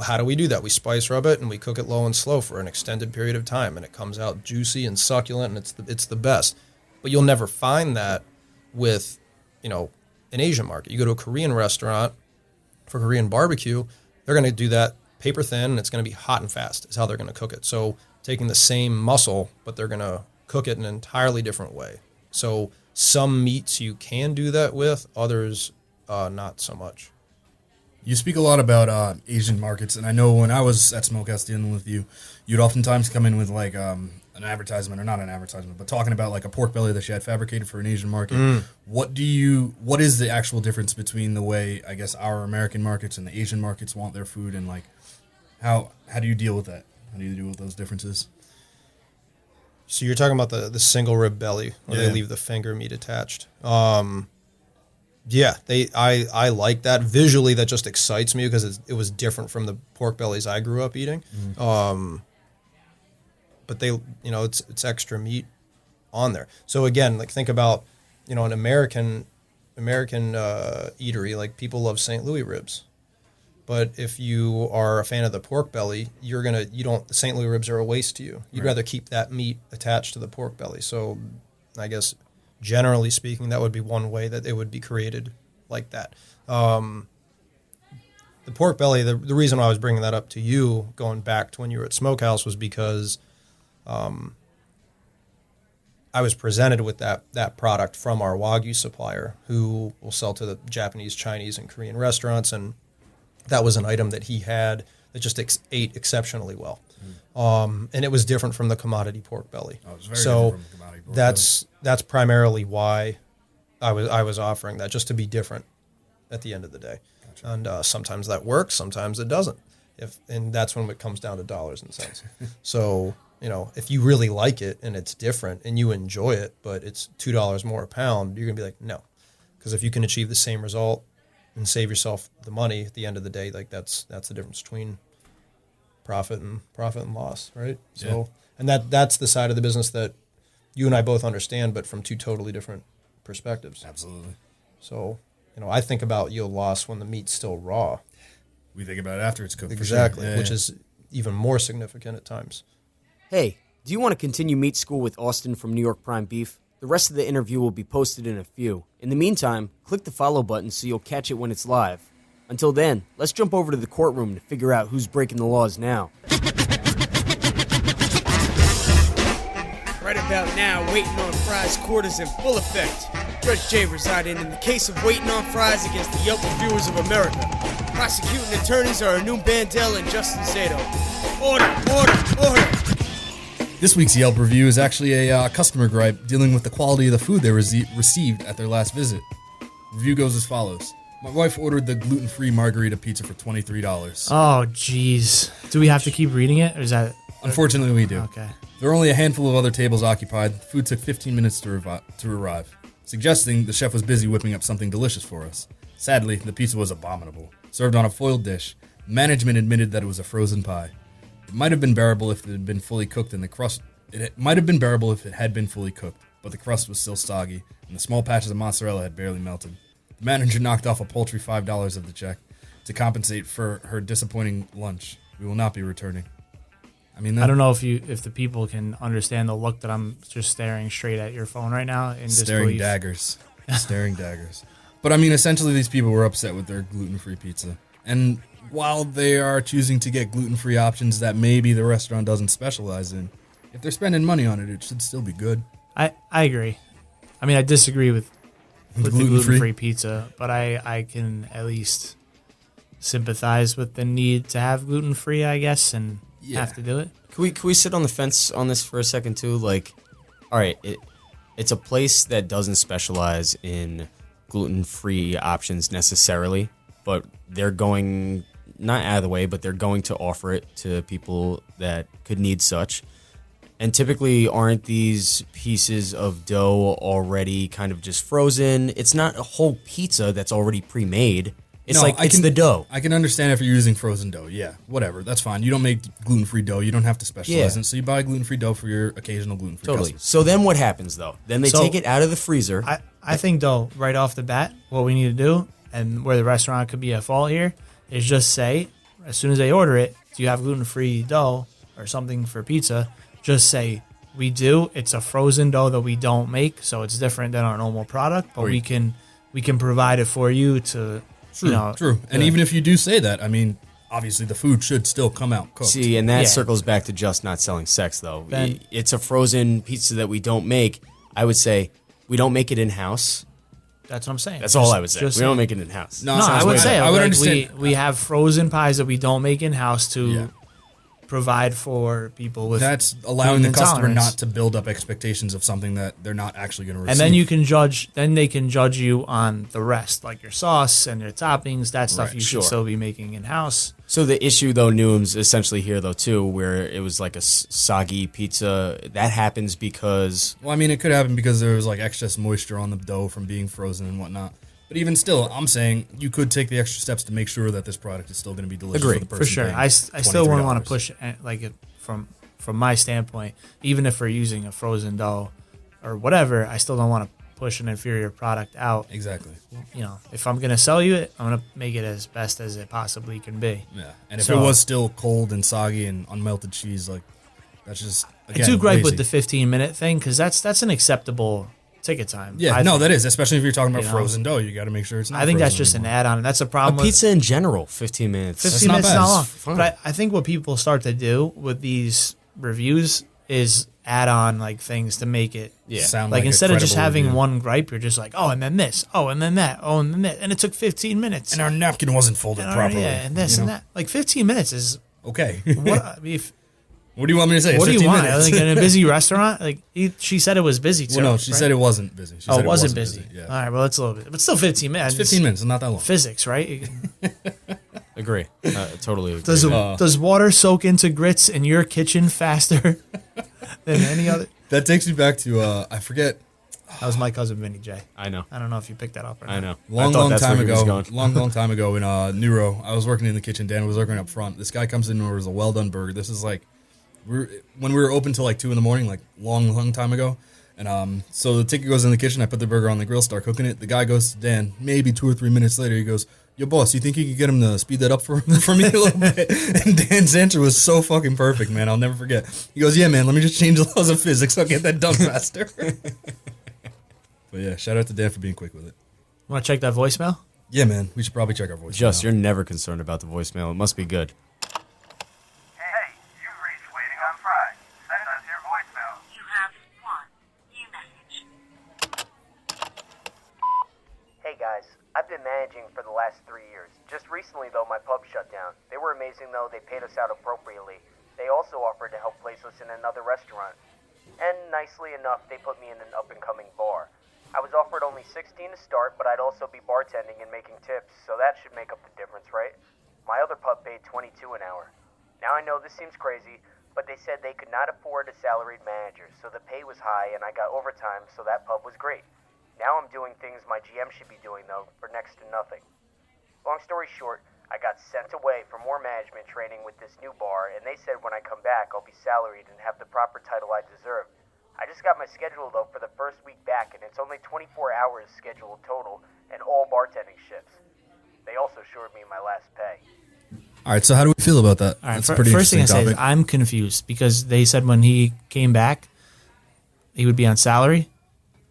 How do we do that? We spice rub it and we cook it low and slow for an extended period of time, and it comes out juicy and succulent, and it's the best. But you'll never find that with, an Asian market. You go to a Korean restaurant for Korean barbecue, they're going to do that paper thin, and it's going to be hot and fast is how they're going to cook it. So taking the same muscle, but they're going to cook it in an entirely different way. So some meats you can do that with, others not so much. You speak a lot about Asian markets, and I know when I was at Smokehouse dealing with you, you'd oftentimes come in with like an advertisement, or not an advertisement, but talking about like a pork belly that you had fabricated for an Asian market. What is the actual difference between the way, I guess, our American markets and the Asian markets want their food, and like how do you deal with that? How do you deal with those differences? So you're talking about the single rib belly where Yeah. they leave the finger meat attached. I like that. Visually, that just excites me because it was different from the pork bellies I grew up eating. But they, it's extra meat on there. So again, like, think about, an American eatery. Like, people love St. Louis ribs. But if you are a fan of the pork belly, the St. Louis ribs are a waste to you. You'd rather keep that meat attached to the pork belly. So I guess generally speaking, that would be one way that it would be created like that. the pork belly, the reason why I was bringing that up to you, going back to when you were at Smokehouse, was because I was presented with that product from our Wagyu supplier, who will sell to the Japanese, Chinese, and Korean restaurants, and that was an item that he had that just ate exceptionally well. And it was different from the commodity pork belly. Oh, it was very different from the commodity pork that's primarily why I was offering that, just to be different at the end of the day. Gotcha. And sometimes that works, sometimes it doesn't. And that's when it comes down to dollars and cents. So, if you really like it and it's different and you enjoy it, but it's $2 more a pound, you're gonna be like, no. Because if you can achieve the same result and save yourself the money at the end of the day, like that's the difference between profit and loss, right? Yeah. So, and that's the side of the business that you and I both understand, but from two totally different perspectives. Absolutely. So, I think about yield loss when the meat's still raw. We think about it after it's cooked. Exactly, for sure. which is even more significant at times. Hey, do you want to continue Meat School with Austin from New York Prime Beef? The rest of the interview will be posted in a few. In the meantime, click the follow button so you'll catch it when it's live. Until then, let's jump over to the courtroom to figure out who's breaking the laws now. Right about now, Waiting on Fries court is in full effect. Judge J residing in the case of Waiting on Fries against the Yelp Reviewers of America. Prosecuting attorneys are Anu Bandel and Justin Zato. Order! This week's Yelp review is actually a customer gripe dealing with the quality of the food they received at their last visit. Review goes as follows. My wife ordered the gluten-free margarita pizza for $23. Oh, jeez. Do we have to keep reading it, or is that... Unfortunately, we do. Okay. There were only a handful of other tables occupied. The food took 15 minutes to arrive, suggesting the chef was busy whipping up something delicious for us. Sadly, the pizza was abominable. Served on a foiled dish, management admitted that it was a frozen pie. It might have been bearable if it had been fully cooked and the crust... It might have been bearable if it had been fully cooked, but the crust was still soggy, and the small patches of mozzarella had barely melted. The manager knocked off a paltry $5 of the check to compensate for her disappointing lunch. We will not be returning. I don't know if the people can understand the look that I'm just staring straight at your phone right now in staring disbelief. Staring daggers. But essentially these people were upset with their gluten-free pizza. And while they are choosing to get gluten-free options that maybe the restaurant doesn't specialize in, if they're spending money on it, it should still be good. I agree. I disagree with the gluten-free pizza, but I can at least sympathize with the need to have gluten-free, I guess, and have to do it. Can we sit on the fence on this for a second too? Like, all right, it's a place that doesn't specialize in gluten-free options necessarily, but they're going not out of the way, but they're going to offer it to people that could need such. And typically, aren't these pieces of dough already kind of just frozen? It's not a whole pizza that's already pre-made. It's it's the dough. I can understand if you're using frozen dough. Yeah, whatever. That's fine. You don't make gluten-free dough. You don't have to specialize in it. So you buy gluten-free dough for your occasional gluten-free customers. So then what happens, though? Then they take it out of the freezer. I think, though, right off the bat, what we need to do, and where the restaurant could be at fault here, is just say, as soon as they order it, do you have gluten-free dough or something for pizza? Just say, we do. It's a frozen dough that we don't make, so it's different than our normal product, but we can provide it for you to... True. And even if you do say that, obviously the food should still come out cooked. See, and that circles back to just not selling sex, though. It's a frozen pizza that we don't make. I would say we don't make it in-house. That's what I'm saying. That's all I would say. We don't make it in-house. No, I would say I would understand. We have frozen pies that we don't make in-house to provide for people with. That's allowing the customer not to build up expectations of something that they're not actually going to receive. And then you can judge. Then they can judge you on the rest, like your sauce and your toppings. That stuff you should still be making in house. So the issue, though, Noom's essentially here, though, too, where it was like a soggy pizza. That happens because. Well, it could happen because there was excess moisture on the dough from being frozen and whatnot. But even still, I'm saying you could take the extra steps to make sure that this product is still going to be delicious for the person. For sure. I still wouldn't want to push it, from my standpoint, even if we're using a frozen dough or whatever, I still don't want to push an inferior product out. Exactly. If I'm going to sell you it, I'm going to make it as best as it possibly can be. Yeah. And if it was still cold and soggy and unmelted cheese, that's just, again, I do gripe with the 15-minute thing because that's an acceptable ticket time. Yeah, that is, especially if you're talking about You know? frozen dough. You got to make sure it's not. I think that's frozen just anymore. an add-on. And that's a A problem. pizza in general, 15 minutes. 15 not minutes is bad. not long. It's fine. But I think what people start to do with these reviews is add on like things to make it Sound like a instead of just credible having review. one gripe, you're just like, oh, and then this, oh, and then that, oh, and then that, and it took 15 minutes. And our napkin wasn't folded And properly. yeah, and this you and know? that. Like 15 minutes is Okay. what? I mean, What do you want me to say? what do It's you 15 want? minutes. Like in a busy restaurant? Like she said, it was busy too. Well, no, she right? said it wasn't busy. She Oh, said it wasn't busy. Yeah. All right, well, it's a little bit, but still 15 minutes. It's 15 minutes. It's not that long. Physics, right? Agree. Totally agree. Does water soak into grits in your kitchen faster than any other? That takes me back to, I forget, That was my cousin Vinny J. I know. I don't know if you picked that up or not. I know. long, I thought long that's time where he was ago, going. long time ago in Neuro, I was working in the kitchen. Dan was working up front. This guy comes in and orders a well-done burger. This is like, when we were open till like 2 in the morning, like long time ago. And so the ticket goes in the kitchen. I put the burger on the grill, start cooking it. The guy goes to Dan. Maybe 2 or 3 minutes later, he goes, "Yo, boss, you think you could get him to speed that up for me a little bit?" And Dan's answer was so fucking perfect, man. I'll never forget. He goes, "Yeah, man, let me just change the laws of physics. I'll get that done faster." But yeah, shout out to Dan for being quick with it. Want to check that voicemail? Yeah, man, we should probably check our voice. Just, you're never concerned about the voicemail. It must be good. Hey, you've reached Waiting on Fries. Send us your voicemail. You have one new message. Hey guys, I've been managing for the last 3 years. Just recently though, my pub shut down. They were amazing though, they paid us out appropriately. They also offered to help place us in another restaurant. And nicely enough, they put me in an up-and-coming bar. I was offered only 16 to start, but I'd also be bartending and making tips, so that should make up the difference, right? My other pub paid $22 an hour. Now I know this seems crazy, but they said they could not afford a salaried manager, so the pay was high and I got overtime, so that pub was great. Now I'm doing things my GM should be doing, though, for next to nothing. Long story short, I got sent away for more management training with this new bar, and they said when I come back, I'll be salaried and have the proper title I deserve. I just got my schedule, though, for the first week back, and it's only 24 hours scheduled total, and all bartending shifts. They also assured me my last pay. All right, so how do we feel about that? All right, That's a pretty first thing I interesting say is topic. I'm confused because they said when he came back, he would be on salary.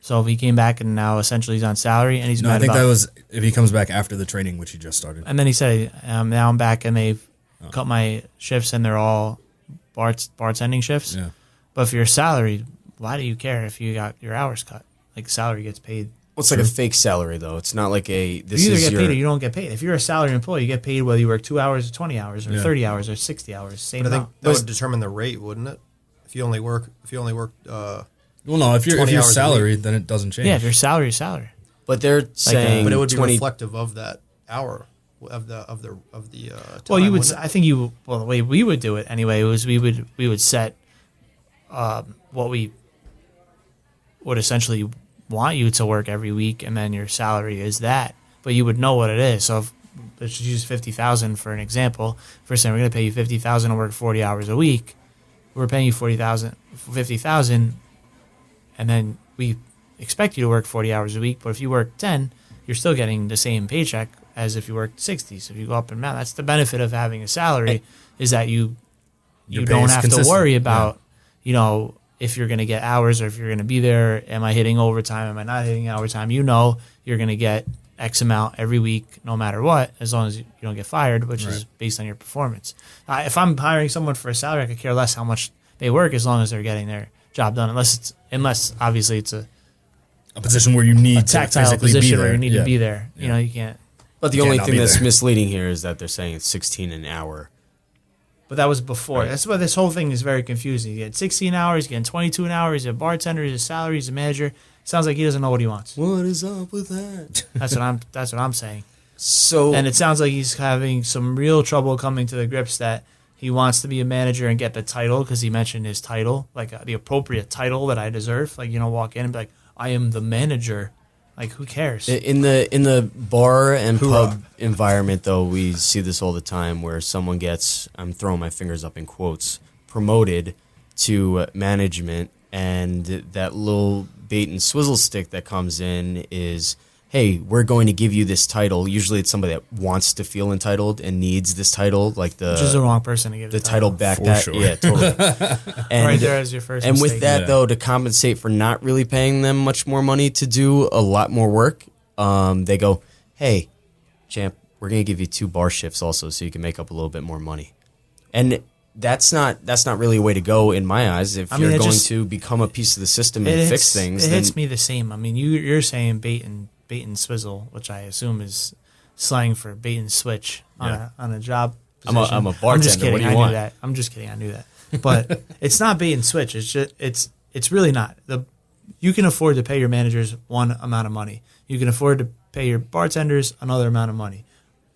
So if he came back and now essentially he's on salary and he's No, mad I think about, that was if he comes back after the training, which he just started. and then he said now I'm back and they've cut my shifts and they're all bartending shifts. Yeah. But if you're salaried, why do you care if you got your hours cut? Like salary gets paid. Well, it's like a fake salary, though. It's not like a. This You either is get your, paid or you don't get paid. If you're a salary employee, you get paid whether you work 2 hours or 20 hours or Yeah. 30 hours or 60 hours. Same But I think amount. that would determine the rate, wouldn't it? If you only work, Well, no, if you're 20 hours a salaried, then it doesn't change. Yeah, if you're salary, you're salary. But they're saying, but it would be 20 reflective of that hour of the time, Well, you would. wouldn't it? I think you. Well, the way we would do it anyway was we would set what we would essentially want you to work every week, and then your salary is that. But you would know what it is. So if, let's just use 50,000 for an example. First thing, we're going to pay you 50,000 to work 40 hours a week. We're paying you 50,000, and then we expect you to work 40 hours a week. But if you work 10, you're still getting the same paycheck as if you worked 60. So if you go up and down, that's the benefit of having a salary, is that you Your pay don't is have to consistent. worry about, if you're going to get hours or if you're going to be there. Am I hitting overtime? Am I not hitting overtime? You know you're going to get X amount every week, no matter what, as long as you don't get fired, which is based on your performance. If I'm hiring someone for a salary, I could care less how much they work as long as they're getting their job done. Unless obviously it's a position where you need to tactile physically be position there. where you need Yeah. to be there. You know, you can't. But the You only cannot thing be that's there. misleading here is that they're saying it's 16 an hour. But that was before. That's why this whole thing is very confusing. You get 16 hours, you get 22 an hour. He's a bartender. He's a salary. He's a manager. Sounds like he doesn't know what he wants. What is up with that? That's what I'm saying. So, And it sounds like he's having some real trouble coming to the grips that he wants to be a manager and get the title, because he mentioned his title, like the appropriate title that I deserve. Like, walk in and be like, I am the manager. Like, who cares? in the bar and pub environment, though, we see this all the time where someone gets, I'm throwing my fingers up in quotes, promoted to management, and that little bait and swizzle stick that comes in is, hey, we're going to give you this title. Usually it's somebody that wants to feel entitled and needs this title, like Which is the wrong person to give the title back. For that sure. Yeah, totally. And right there as your first and mistake. with that, Yeah. though, to compensate for not really paying them much more money to do a lot more work, they go, hey, champ, we're going to give you 2 bar shifts also so you can make up a little bit more money. And that's not really a way to go in my eyes. If you're going to become a piece of the system and fix things, it then hits me the same. I mean, you're saying bait and swizzle, which I assume is slang for bait and switch on a job. I'm a position. bartender. I'm just kidding. What do you I want? knew that. I'm just kidding. I knew that. But it's not bait and switch. It's just it's really not. You can afford to pay your managers one amount of money. You can afford to pay your bartenders another amount of money.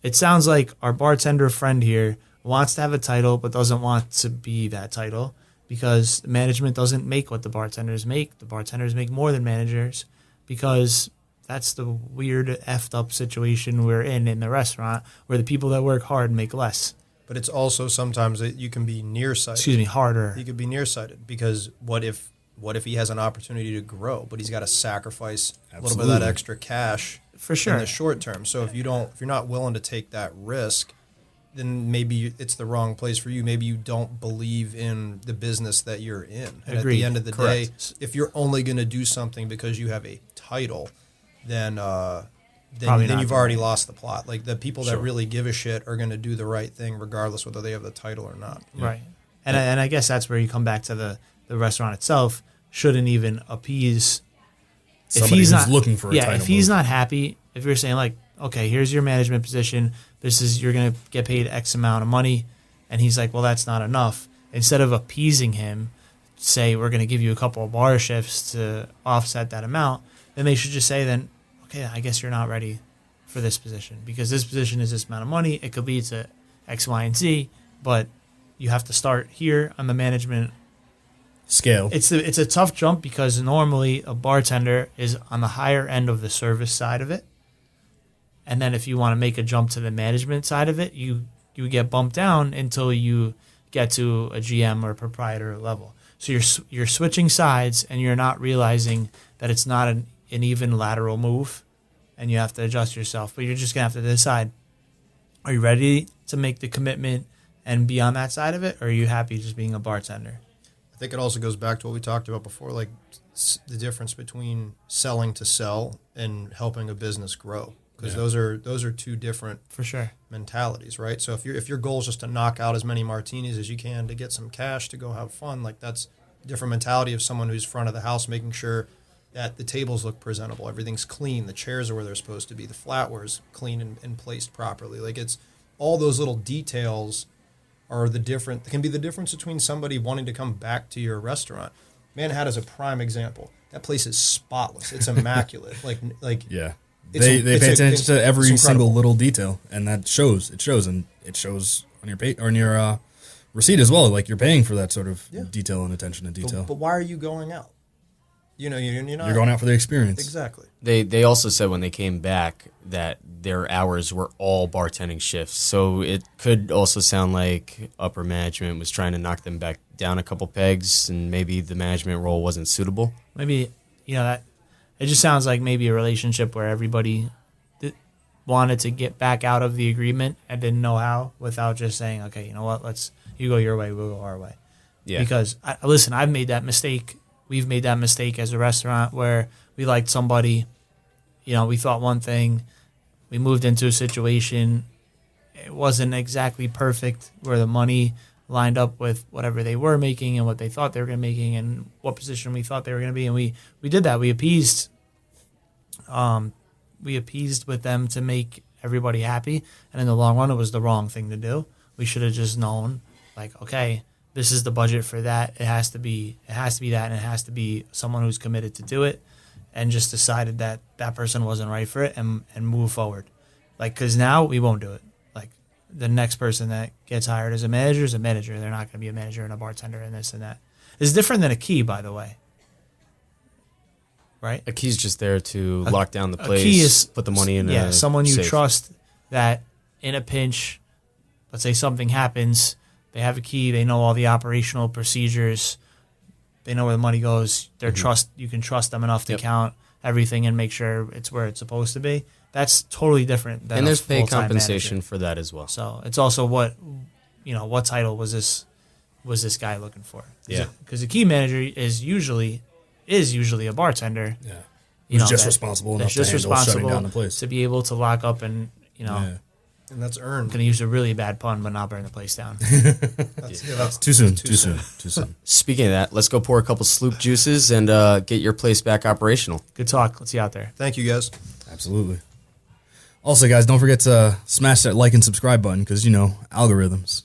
It sounds like our bartender friend here wants to have a title but doesn't want to be that title because management doesn't make what the bartenders make. The bartenders make more than managers because that's the weird effed up situation we're in the restaurant where the people that work hard make less. But it's also sometimes that you can be nearsighted. Excuse me, harder. You could be nearsighted because what if he has an opportunity to grow, but he's got to sacrifice a little bit of that extra cash For sure. in the short term. So if you're not willing to take that risk, then maybe it's the wrong place for you. Maybe you don't believe in the business that you're in. And Agreed. at the end of the Correct. day, if you're only going to do something because you have a title, then Probably not you've the already right. lost the plot. Like the people that really give a shit are going to do the right thing regardless whether they have the title or not. Right. And I guess that's where you come back to the restaurant itself shouldn't even appease Somebody who's looking for a title if he's move. not happy, if you're saying like, okay, here's your management position, you're gonna get paid X amount of money, and he's like, well, that's not enough. Instead of appeasing him, say we're gonna give you a couple of bar shifts to offset that amount, then they should just say then, okay, I guess you're not ready for this position because this position is this amount of money. It could lead to X, Y, and Z, but you have to start here on the management Scale. It's a tough jump because normally a bartender is on the higher end of the service side of it, and then if you want to make a jump to the management side of it, you get bumped down until you get to a GM or proprietor level. So you're switching sides, and you're not realizing that it's not an even lateral move, and you have to adjust yourself. But you're just gonna have to decide: are you ready to make the commitment and be on that side of it, or are you happy just being a bartender? I think it also goes back to what we talked about before, like the difference between selling to sell and helping a business grow, because those are two different For sure. mentalities, right? So if your goal is just to knock out as many martinis as you can to get some cash to go have fun, like that's a different mentality of someone who's front of the house, making sure that the tables look presentable, everything's clean, the chairs are where they're supposed to be, the flatware's clean and placed properly. Like it's all those little details can be the difference between somebody wanting to come back to your restaurant. Manhattan is a prime example. That place is spotless. It's immaculate. Yeah. It's They a- pay it's a- attention to every it's single incredible. little detail, and that shows. It shows, and it shows on your receipt as well. Like you're paying for that sort of detail and attention to detail. But why are you going out? You're not. You're going out for the experience. Exactly. They also said when they came back that their hours were all bartending shifts. So it could also sound like upper management was trying to knock them back down a couple pegs, and maybe the management role wasn't suitable. Maybe that it just sounds like maybe a relationship where everybody wanted to get back out of the agreement and didn't know how without just saying, okay, you know what, you go your way, we'll go our way. Yeah. Because listen, I've made that mistake. We've made that mistake as a restaurant where we liked somebody, we thought one thing, we moved into a situation, it wasn't exactly perfect where the money lined up with whatever they were making and what they thought they were going to be making and what position we thought they were going to be. And we did that. We appeased with them to make everybody happy. And in the long run, it was the wrong thing to do. We should have just known, like, okay, this is the budget for that. It has to be that, and it has to be someone who's committed to do it, and just decided that that person wasn't right for it and move forward. Like, because now we won't do it. Like, the next person that gets hired as a manager is a manager. They're not going to be a manager and a bartender and this and that. It's different than a key, by the way. Right? A key's just there to lock down the place, A key is put the money in a someone you safe. trust that in a pinch, let's say something happens, they have a key, they know all the operational procedures, they know where the money goes, you can trust them enough to count everything and make sure it's where it's supposed to be. That's totally different than And there's a pay full-time compensation manager. for that as well. So it's also what title was this guy looking for? Yeah. Because the key manager is usually a bartender. Yeah. You Who's know, just responsible enough that's just to handle shutting responsible down the place. to be able to lock up and Yeah. And that's I'm earned. going to use a really bad pun, but not burn the place down. That's Too soon. Too soon. Speaking of that, let's go pour a couple Sloop juices and get your place back operational. Good talk. Let's see you out there. Thank you, guys. Absolutely. Also, guys, don't forget to smash that like and subscribe button because, algorithms.